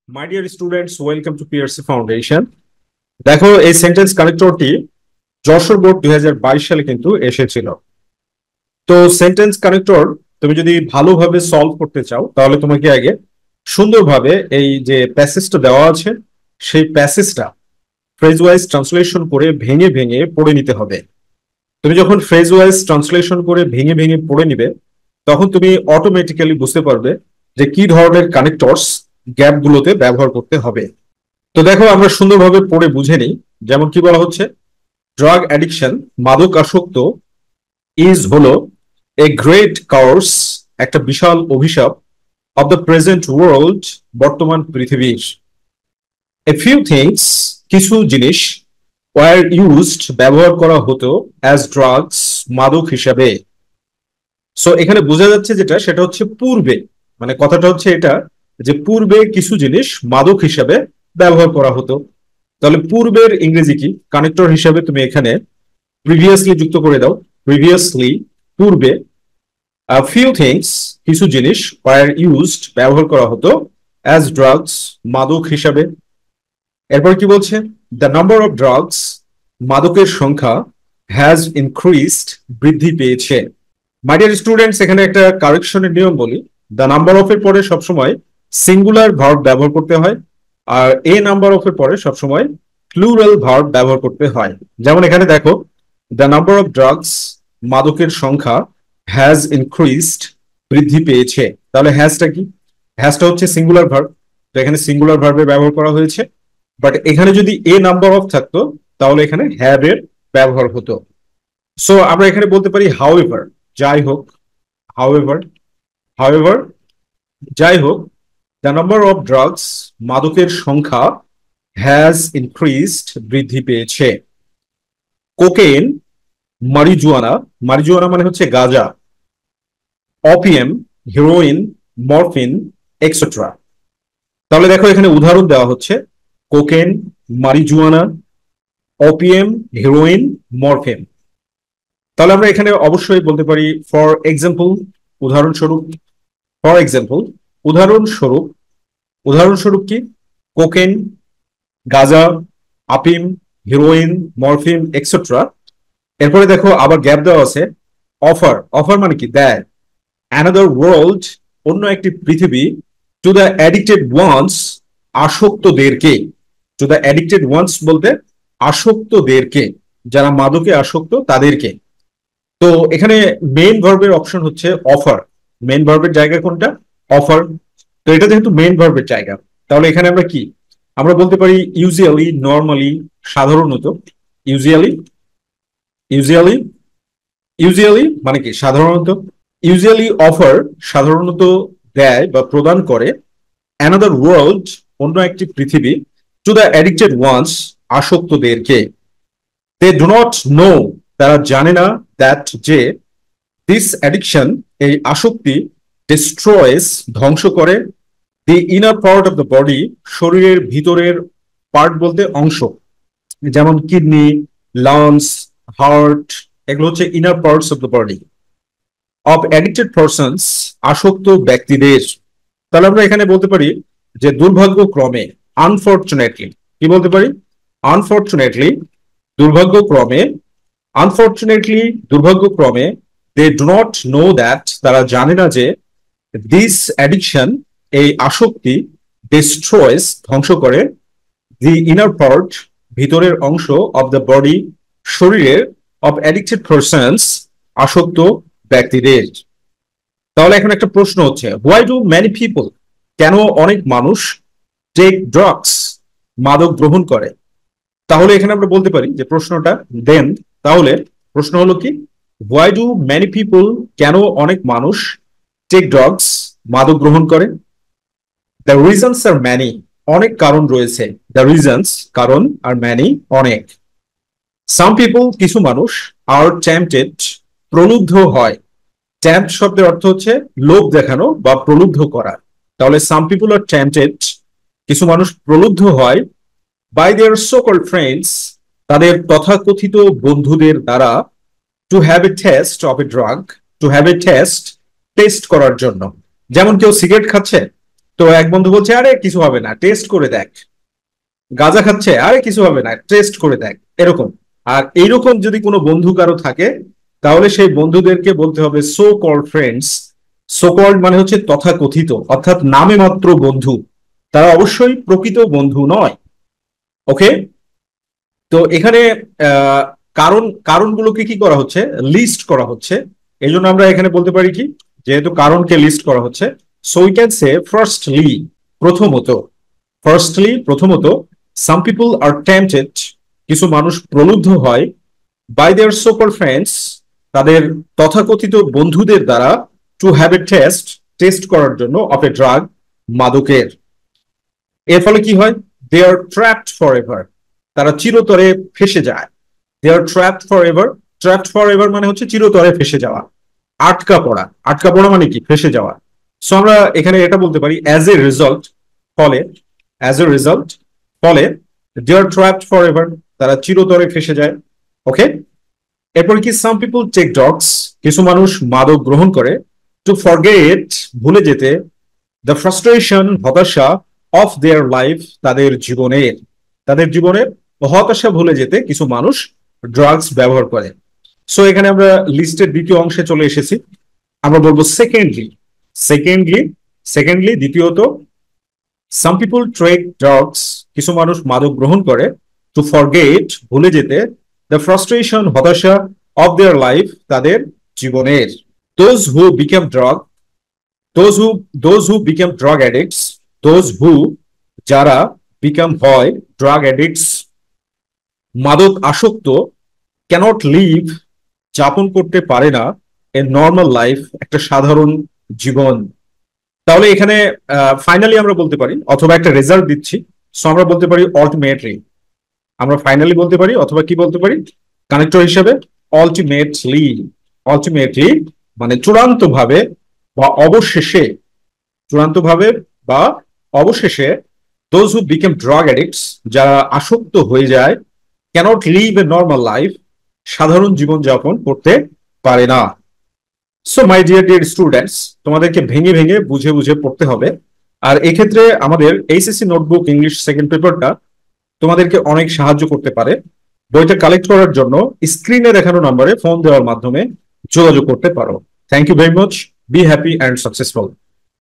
My dear students, welcome to PRC Foundation. দেখো এই sentence কানেক্টরটি Jessore board 2022 সালে কিন্তু এসেছিল। তো সেন্টেন্স কানেক্টর তুমি যদি ভালোভাবে সলভ করতে চাও তাহলে তোমাকে আগে সুন্দরভাবে এই যে প্যাসেজটা দেওয়া আছে সেই প্যাসেজটা ফ্রেজ ওয়াইজ ট্রান্সলেশন করে ভেঙে ভেঙে পড়ে নিতে হবে। তুমি যখন ফ্রেজ ওয়াইজ ট্রান্সলেশন করে ভেঙে ভেঙে পড়ে নিবে তখন তুমি অটোমেটিক্যালি বুঝতে পারবে যে কি ধরনের কানেক্টরস গ্যাপগুলোতে ব্যবহার করতে হবে। তো দেখো আমরা সুন্দরভাবে পড়ে বুঝে নিই। যেমন কি বলা হচ্ছে, ড্রাগ অ্যাডিকশন মাদক আসক্ত ইজ হলো এ গ্রেট কার্স, একটা বিশাল অভিশাপ, অফ দ্য প্রেজেন্ট ওয়ার্ল্ড, বর্তমান পৃথিবীর। এ ফিউ থিংস, কিছু জিনিস, ওয়ার ইউজড, ব্যবহার করা হতো, অ্যাজ ড্রাগস, মাদক হিসাবে। সো এখানে বোঝা যাচ্ছে যেটা সেটা হচ্ছে পূর্বে, মানে কথাটা হচ্ছে এটা যে পূর্বে কিছু জিনিস মাদক হিসাবে ব্যবহার করা হতো। তাহলে পূর্বের ইংরেজি কি? কানেক্টর হিসাবে তুমি এখানে প্রিভিয়াসলি যুক্ত করে দাও। প্রিভিয়াসলি, পূর্বে। ফিউ থিংস, কিছু জিনিস, ওয়ার ইউজড, ব্যবহার করা হতো, অ্যাজ ড্রাগস, মাদক হিসাবে। এরপর কি বলছে? দ্য নাম্বার অফ ড্রাগস, মাদকের সংখ্যা, হ্যাজ ইনক্রিজড, বৃদ্ধি পেয়েছে। মাই ডিয়ার স্টুডেন্টস, এখানে একটা কারেকশনের নিয়ম বলি। দ্য নাম্বার অফ এর পরে সবসময় সিঙ্গুলার ভার্ব ব্যবহার করতে হয়, আর এ নাম্বার অফ এর পরে সবসময় প্লুরাল ভার্ব ব্যবহার করতে হয়। যেমন এখানে দেখো, দ্য নাম্বার অফ ড্রাগস, মাদকের সংখ্যা, হ্যাজ ইনক্রিজড, বৃদ্ধি পেয়েছে। তাহলে হ্যাজটা কি? হ্যাজটা হচ্ছে সিঙ্গুলার ভার্ব, তো এখানে সিঙ্গুলার ভার্বের ব্যবহার করা হয়েছে। বাট এখানে যদি এ নাম্বার অফ থাকতো তাহলে এখানে হ্যাভ এর ব্যবহার হতো। সো আমরা এখানে বলতে পারি হাউএভার, যাই হোক। হাউএভার, হাউএভার, যাই হোক, দ্য নাম্বার অফ ড্রাগস, মাদকের সংখ্যা, হ্যাজ ইনক্রিজড, বৃদ্ধি পেয়েছে। কোকেন, মারিজুয়ানা, মারিজুয়ানা মানে হচ্ছে গাঁজা, অপিয়াম, হেরোইন, মরফিন, এক্সেট্রা। তাহলে দেখো এখানে উদাহরণ দেওয়া হচ্ছে, cocaine, marijuana, opium, heroin, morphine. তাহলে আমরা এখানে অবশ্যই বলতে পারি ফর এক্সাম্পল, উদাহরণস্বরূপ। ফর এক্সাম্পল, উদাহরণস্বরূপ। উদাহরণস্বরূপ কি? কোকেন, গাঁজা, আপিম, হিরোইন, মরফিন, এক্সেট্রা। এরপরে দেখো আবার গ্যাপ দেওয়া আছে, অফার। অফার মানে কি? দেয়। অ্যানাদার ওয়ার্ল্ড, অন্য একটি পৃথিবী, টু দ্য অ্যাডিক্টেড ওয়ান্স, আসক্তদেরকে। টু দ্য অ্যাডিক্টেড ওয়ান্স বলতে আসক্তদেরকে, যারা মাদকে আসক্ত তাদেরকে। তো এখানে মেইন ভার্বের অপশন হচ্ছে অফার। মেইন ভার্বের জায়গা কোনটা? অফার। তো এটা যেহেতু মেইন ভার্বের জায়গা, তাহলে এখানে আমরা কি আমরা বলতে পারি? ইউজুয়ালি, নর্মালি, সাধারণত। ইউজুয়ালি, ইউজুয়ালি, ইউজুয়ালি মানে কি? সাধারণত। ইউজুয়ালি অফার, সাধারণত দেয় বা প্রদান করে, অ্যানাদার ওয়ার্ল্ড, অন্য একটি পৃথিবী, টু দ্য অ্যাডিক্টেড ওয়ান্স, আসক্তদেরকে। দে ডু নট নো, তারা জানে না, দ্যাট, যে, দিস অ্যাডিকশন, এই আসক্তি, ডিস্ট্রয়েস, ধ্বংস করে, the inner part of the body, শরীরের ভিতরের পার্ট বলতে অংশ, যেমন কিডনি, লাংস, হার্ট, এগুলো হচ্ছে inner parts of the body, of addicted persons, আসক্ত ব্যক্তিদের। তাহলে আমরা এখানে বলতে পারি যে দুর্ভাগ্যক্রমে, আনফরচুনেটলি। কি বলতে পারি? আনফরচুনেটলি, দুর্ভাগ্যক্রমে। আনফরচুনেটলি, দুর্ভাগ্যক্রমে। They do not know that, তারা জানে না যে, দিস অ্যাডিকশন, এই আসক্তি, ডিস্ট্রয়েস, ধ্বংস করে, দি ইনার পার্ট, ভিতরের অংশ, অফ দ্য বডি, শরীরের, অফ অ্যাডিক্টেড পারসনস, আসক্ত ব্যক্তিদের। তাহলে এখন একটা প্রশ্ন হচ্ছে, হোয়াই ডু মেনি পিপল, কেন অনেক মানুষ, টেক ড্রাগস, মাদক গ্রহণ করে। তাহলে এখানে আমরা বলতে পারি যে প্রশ্নটা দেন, তাহলে প্রশ্ন হলো কি? হোয়াই ডু মেনি পিপল, কেন অনেক মানুষ, টেক ড্রাগস, মাদক গ্রহণ করে। দ্য রিজনস আর ম্যানি, অনেক কারণ রয়েছে। দ্য রিজনস, কারণ, আর ম্যানি, অনেক। সাম পিপল, কিছু মানুষ, আর টেম্পটেড, প্রলুব্ধ হয়। টেম্পট শব্দের অর্থ হচ্ছে লোভ দেখানো বা প্রলুব্ধ করা। তাহলে সাম পিপল আর টেম্পটেড, কিছু মানুষ প্রলুব্ধ হয়, by their so called friends, তাদের তথাকথিত বন্ধুদের দ্বারা, to have a taste of a drug, to have a taste, taste করার জন্য। যেমন কেউ সিগারেট খাচ্ছে, তো এক বন্ধু বলছে আরে কিছু হবে না, টেস্ট করে দেখ। গাঁজা খাচ্ছে, আরে কিছু হবে না, টেস্ট করে দেখ, এরকম। আর এইরকম যদি কোনো বন্ধু কারো থাকে, তাহলে সেই বন্ধুদেরকে বলতে হবে so called friends. So called মানে হচ্ছে তথাকথিত, অর্থাৎ নামে মাত্র বন্ধু, তারা অবশ্যই প্রকৃত বন্ধু নয়। ওকে। তো এখানে আহ, কারণগুলোকে কি করা হচ্ছে, লিস্ট করা হচ্ছে। এই জন্য আমরা এখানে বলতে পারি কি, যেহেতু কারণকে লিস্ট করা হচ্ছে, so we can say firstly, প্রথমত। প্রথমত, সাম পিপল আর টেম্পটেড, কিছু মানুষ প্রলুব্ধ হয়, বাই দেয়ার সোকল ফ্রেন্ডস, তাদের তথাকথিত বন্ধুদের দ্বারা, টু হ্যাভ এ টেস্ট করার জন্য, অফ এ ড্রাগ, মাদকের। এর ফলে কি হয়, দে আর ট্র্যাপড ফর এভার, তারা চিরতরে ফেসে যায়। দে আর ট্র্যাপড ফর এভার মানে হচ্ছে চিরতরে ফেসে যাওয়া, আটকা পড়া। আটকা পড়া মানে কি, ফেসে যাওয়া। সো আমরা এখানে এটা বলতে পারি অ্যাজ এ রেজাল্ট, ফলে, অ্যাজ এ রেজাল্ট, ফলে, দে আর ট্র্যাপড ফর এভার, তারা চিরতরে ফেসে যায়। ওকে। এরপর কি, সাম পিপল টেক ড্রাগস, কিছু মানুষ মাদক গ্রহণ করে, টু ফরগেট, ভুলে যেতে, দ্য ফ্রাস্ট্রেশন, হতাশা, অফ দেয়ার লাইফ, তাদের জীবনের হতাশা ভুলে যেতে কিছু মানুষ ড্রাগস ব্যবহার করে। সো এখানে আমরা লিস্টের দ্বিতীয় অংশে চলে এসেছি। আমরা বলবো সেকেন্ডলি সেকেন্ডলি, দ্বিতীয়ত, সাম পিপল ট্রেক ড্রাগস, কিছু মানুষ মাদক গ্রহণ করে, টু ফরগেট, ভুলে যেতে, দ্য ফ্রাস্ট্রেশন, হতাশা, অফ দেয়ার লাইফ, তাদের জীবনের। Those who become drug, those who become drug addicts, those who, যারা, বিকাম হয়, ড্রাগ অ্যাডিক্টস, মাদক আসক্ত, ক্যানট লিভ, যাপন করতে পারে না, এ নর্মাল লাইফ, একটা সাধারণ জীবন। তাহলে এখানে ফাইনালি আমরা বলতে পারি, অথবা একটা রেজাল্ট দিচ্ছি, সো আমরা বলতে পারি অল্টিমেটলি, আমরা ফাইনালি বলতে পারি, অথবা কি বলতে পারি কানেক্টর হিসেবে, অল্টিমেটলি। অল্টিমেটলি মানে চূড়ান্ত ভাবে বা অবশেষে, চূড়ান্ত ভাবে বা অবশেষে, those who became drug addicts, যারা আসক্ত হয়ে যায়, cannot live a normal life, সাধারণ জীবন যাপন করতে পারে না। সো মাই ডিয়ার স্টুডেন্টস, তোমাদেরকে ভেঙে ভেঙে বুঝে বুঝে পড়তে হবে। আর এক্ষেত্রে আমাদের এইচএসসি নোটবুক ইংলিশ সেকেন্ড পেপারটা তোমাদেরকে অনেক সাহায্য করতে পারে। বইটা কালেক্ট করার জন্য স্ক্রিনে দেখানো নম্বরে ফোন দেওয়ার মাধ্যমে যোগাযোগ করতে পারো। Thank you very much, be happy and successful.